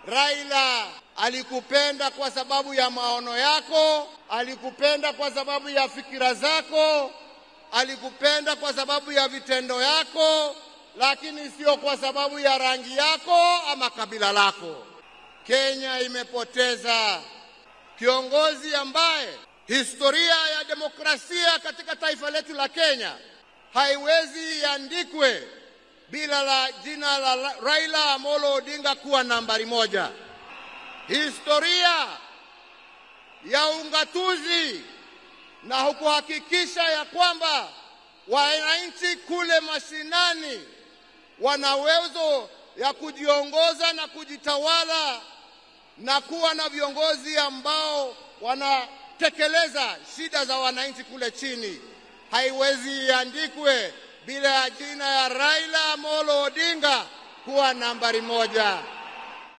Raila alikupenda kwa sababu ya maono yako, alikupenda kwa sababu ya fikira zako, alikupenda kwa sababu ya vitendo yako, lakini sio kwa sababu ya rangi yako ama kabila lako. Kenya imepoteza kiongozi ambaye historia ya demokrasia katika taifa letu la Kenya haiwezi iandikwe bila la jina la Raila Amolo Odinga kuwa nambari moja. Historia ya ungatuzi na kuhakikisha ya kwamba wananchi kule mashinani wana uwezo ya kujiongoza na kujitawala na kuwa na viongozi ambao wanatekeleza shida za wananchi kule chini, haiwezi iandikwe bila jina ya Raila Amolo Odinga kuwa nambari moja.